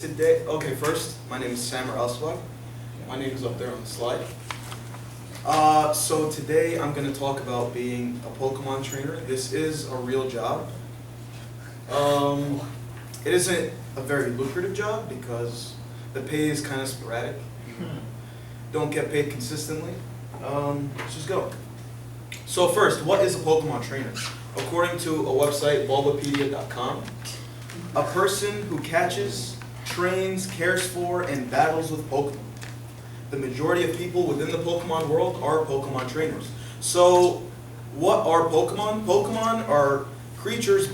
Today, okay, first, my name is Sam Eng.saa66. My name is up there on the slide. So today I'm going to talk about being a Pokemon trainer. This is a real job. It isn't a very lucrative job because the pay is kind of sporadic. You don't get paid consistently. Let's just go. So first, what is a Pokemon trainer? According to a website, bulbapedia.com, a person who catches, trains, cares for, and battles with Pokemon. The majority of people within the Pokemon world are Pokemon trainers. So, what are Pokemon? Pokemon are creatures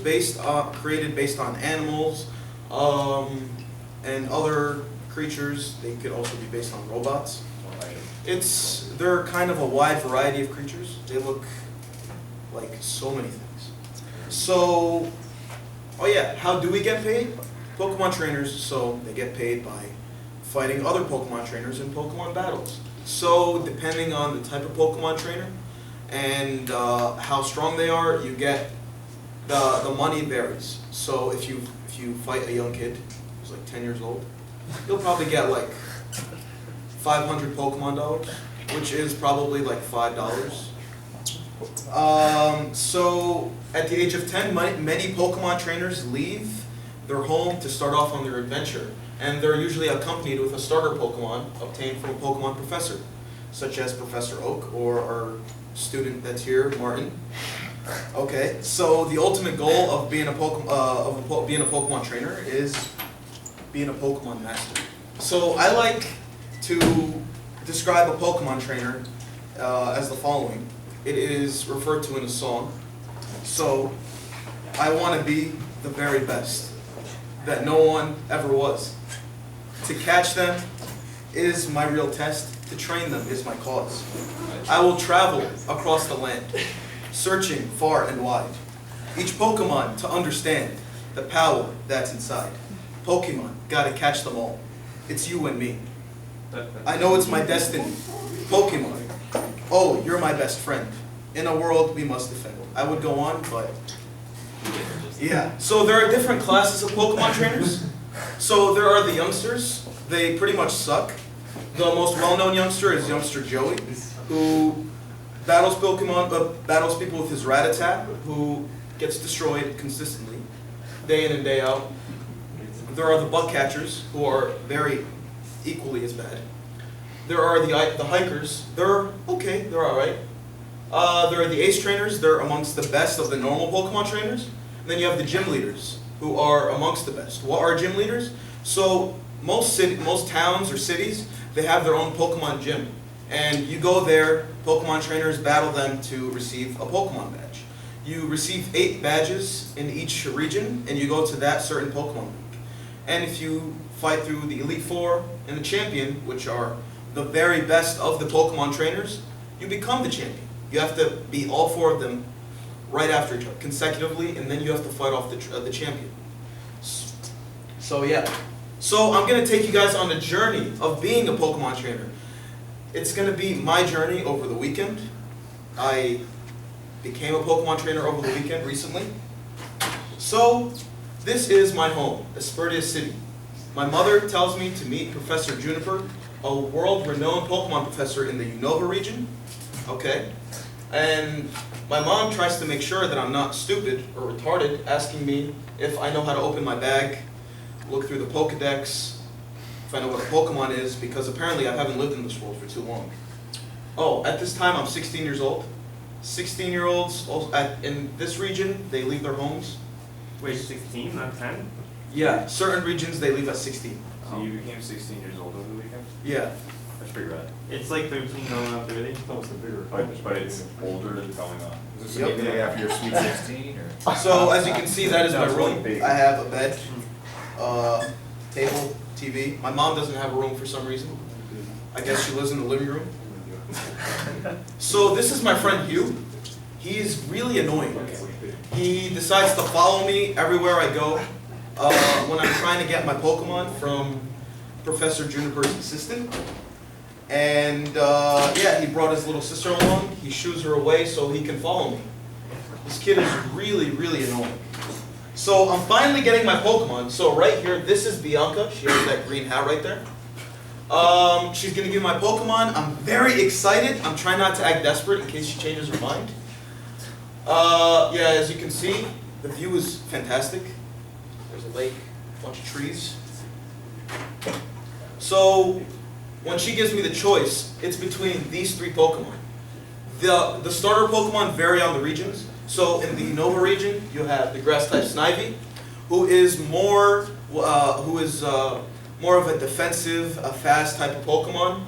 created based on animals and other creatures. They could also be based on robots. They're kind of a wide variety of creatures. They look like so many things. So, oh yeah, how do we get paid? Pokemon trainers, so they get paid by fighting other Pokemon trainers in Pokemon battles. So depending on the type of Pokemon trainer and how strong they are, you get the money varies. So if you fight a young kid who's like 10 years old, you'll probably get like 500 Pokemon dollars, which is probably like $5. So at the age of 10, many Pokemon trainers leave their home to start off on their adventure, and they're usually accompanied with a starter Pokemon obtained from a Pokemon professor, such as Professor Oak or our student that's here, Martin. Okay, so the ultimate goal of being a Pokemon trainer is being a Pokemon master. So I like to describe a Pokemon trainer as the following. It is referred to in a song. So I want to be the very best that no one ever was. To catch them is my real test. To train them is my cause. I will travel across the land, searching far and wide. Each Pokemon to understand the power that's inside. Pokemon, gotta catch them all. It's you and me. I know it's my destiny. Pokemon, oh, you're my best friend. In a world we must defend. I would go on, but yeah. So there are different classes of Pokemon trainers. So there are the youngsters. They pretty much suck. The most well-known youngster is youngster Joey, who battles battles people with his Rattata, who gets destroyed consistently, day in and day out. There are the bug catchers, who are very equally as bad. There are the hikers. They're okay. They're all right. There are the ace trainers. They're amongst the best of the normal Pokemon trainers. And then you have the gym leaders, who are amongst the best. What are gym leaders? So most towns or cities, they have their own Pokemon gym. And you go there, Pokemon trainers battle them to receive a Pokemon badge. You receive 8 badges in each region, and you go to that certain Pokemon league. And if you fight through the Elite Four and the Champion, which are the very best of the Pokemon trainers, you become the champion. You have to beat all 4 of them right after each other, consecutively, and then you have to fight off the champion. So yeah. So I'm going to take you guys on the journey of being a Pokemon trainer. It's going to be my journey over the weekend. I became a Pokemon trainer over the weekend recently. So this is my home, Esperia City. My mother tells me to meet Professor Juniper, a world-renowned Pokemon professor in the Unova region. Okay? And my mom tries to make sure that I'm not stupid or retarded, asking me if I know how to open my bag, look through the Pokedex, if I know what a Pokemon is, because apparently I haven't lived in this world for too long. Oh, at this time I'm 16 years old. 16-year-olds in this region, they leave their homes. Wait, 16, not 10? Yeah, certain regions they leave at 16. So you became 16 years old over the weekend? Yeah. That's pretty rad. It's like 13 going up 30. No, it's a bigger. But it's older than going on. Is this Yep. the day after your sweet 16? Or? So as you can see, that is my Sounds room. like big. I have a bed, table, TV. My mom doesn't have a room for some reason. I guess she lives in the living room. So this is my friend Hugh. He's really annoying. He decides to follow me everywhere I go when I'm trying to get my Pokemon from Professor Juniper's assistant. And yeah, he brought his little sister along. He shoos her away so he can follow me. This kid is really, really annoying. So I'm finally getting my Pokemon. So right here, this is Bianca. She has that green hat right there. She's gonna give me my Pokemon. I'm very excited. I'm trying not to act desperate in case she changes her mind. Yeah, as you can see, the view is fantastic. There's a lake, a bunch of trees. So when she gives me the choice, it's between these three Pokemon. The starter Pokemon vary on the regions. So in the Nova region, you have the grass type Snivy, who is more of a defensive, a fast type of Pokemon,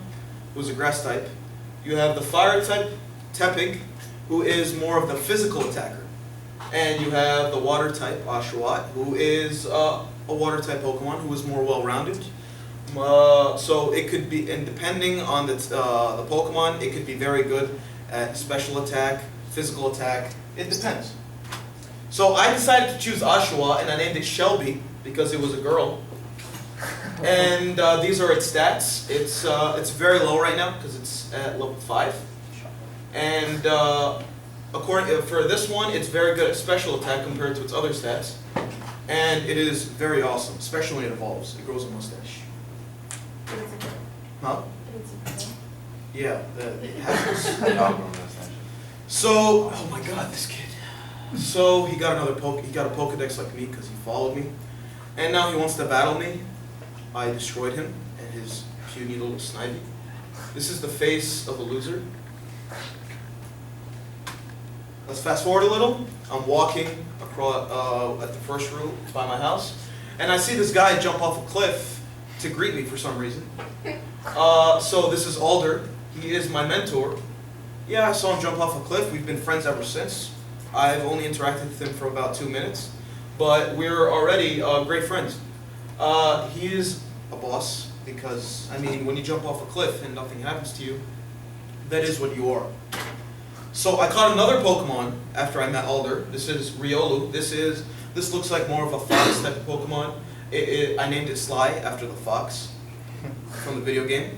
who's a grass type. You have the fire type Tepig, who is more of the physical attacker. And you have the water type Oshawott, who is a water type Pokemon who is more well-rounded. So it could be, and depending on the Pokemon, it could be very good at special attack, physical attack. It depends. So I decided to choose Oshawott, and I named it Shelby because it was a girl. And these are its stats. It's very low right now because it's at level 5. And for this one, it's very good at special attack compared to its other stats. And it is very awesome, especially when it evolves. It grows a mustache. Huh? Yeah, it happens. So, oh my God, this kid. So he got a Pokedex like me because he followed me, and now he wants to battle me. I destroyed him and his puny little Snivy. This is the face of a loser. Let's fast forward a little. I'm walking across at the first route by my house, and I see this guy jump off a cliff to greet me for some reason. So this is Alder. He is my mentor. Yeah, I saw him jump off a cliff. We've been friends ever since. I've only interacted with him for about 2 minutes, but we're already great friends. He is a boss because, I mean, when you jump off a cliff and nothing happens to you, that is what you are. So I caught another Pokemon after I met Alder. This is Riolu. This looks like more of a fox type of Pokemon. I named it Sly after the fox from the video game.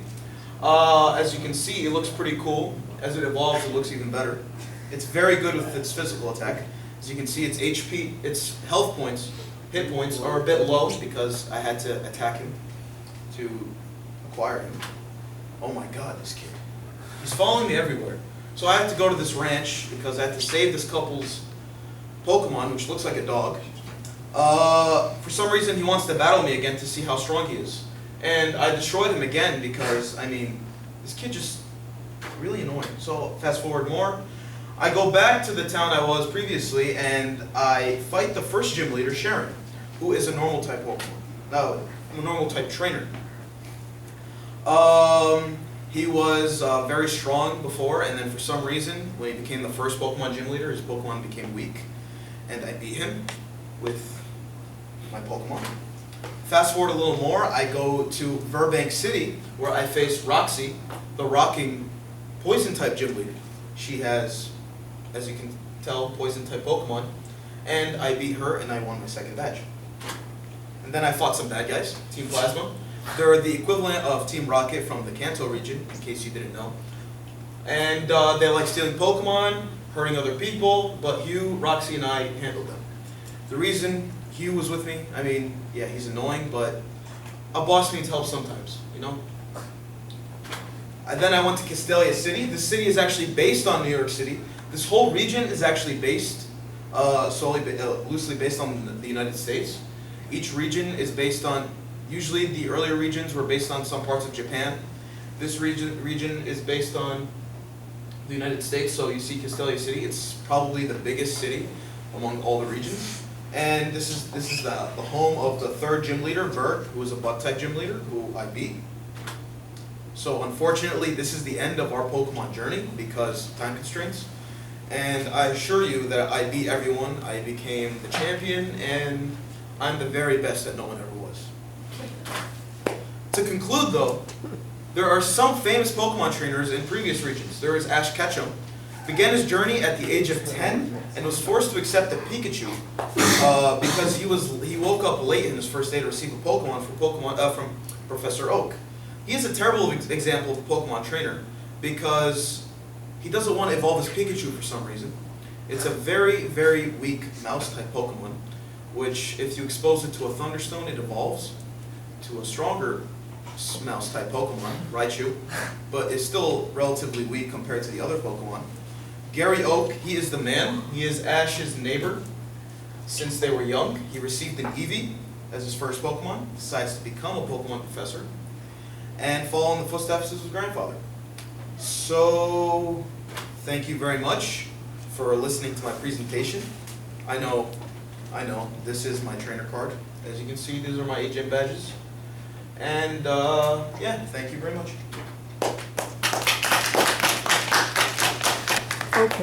As you can see, it looks pretty cool. As it evolves, it looks even better. It's very good with its physical attack. As you can see, its HP, its health points, hit points are a bit low because I had to attack him to acquire him. Oh my God, this kid. He's following me everywhere. So I have to go to this ranch because I have to save this couple's Pokemon, which looks like a dog. For some reason, he wants to battle me again to see how strong he is. And I destroyed him again because, I mean, this kid just really annoying. So fast forward more. I go back to the town I was previously, and I fight the first gym leader, Sharon, who is a normal type Pokemon. A normal type trainer. He was very strong before, and then for some reason, when he became the first Pokemon gym leader, his Pokemon became weak, and I beat him with my Pokemon. Fast forward a little more, I go to Burbank City, where I face Roxy, the rocking poison type gym leader. She has, as you can tell, poison type Pokemon, and I beat her and I won my second badge. And then I fought some bad guys, Team Plasma. They're the equivalent of Team Rocket from the Kanto region, in case you didn't know. And they like stealing Pokemon, hurting other people, but Hugh, Roxy, and I handled them. The reason Hugh was with me, I mean, yeah, he's annoying, but a boss needs help sometimes, you know? And then I went to Castelia City. This city is actually based on New York City. This whole region is actually based, loosely based on the United States. Each region is based on, usually the earlier regions were based on some parts of Japan. This region is based on the United States, so you see Castelia City. It's probably the biggest city among all the regions. And this is the home of the third gym leader, Bert, who is a Bug-type gym leader, who I beat. So unfortunately, this is the end of our Pokemon journey because of time constraints. And I assure you that I beat everyone. I became the champion, and I'm the very best that no one ever was. To conclude, though, there are some famous Pokemon trainers in previous regions. There is Ash Ketchum. Began his journey at the age of 10 and was forced to accept a Pikachu because he woke up late in his first day to receive a Pokemon from Professor Oak. He is a terrible example of a Pokemon trainer because he doesn't want to evolve his Pikachu for some reason. It's a very, very weak mouse-type Pokemon. which if you expose it to a Thunderstone, it evolves to a stronger mouse-type Pokemon, Raichu, but is still relatively weak compared to the other Pokemon. Gary Oak, he is the man. He is Ash's neighbor. Since they were young, he received an Eevee as his first Pokemon, decides to become a Pokemon professor, and follow in the footsteps of his grandfather. So, thank you very much for listening to my presentation. I know, this is my trainer card. As you can see, these are my agent badges. And yeah, thank you very much.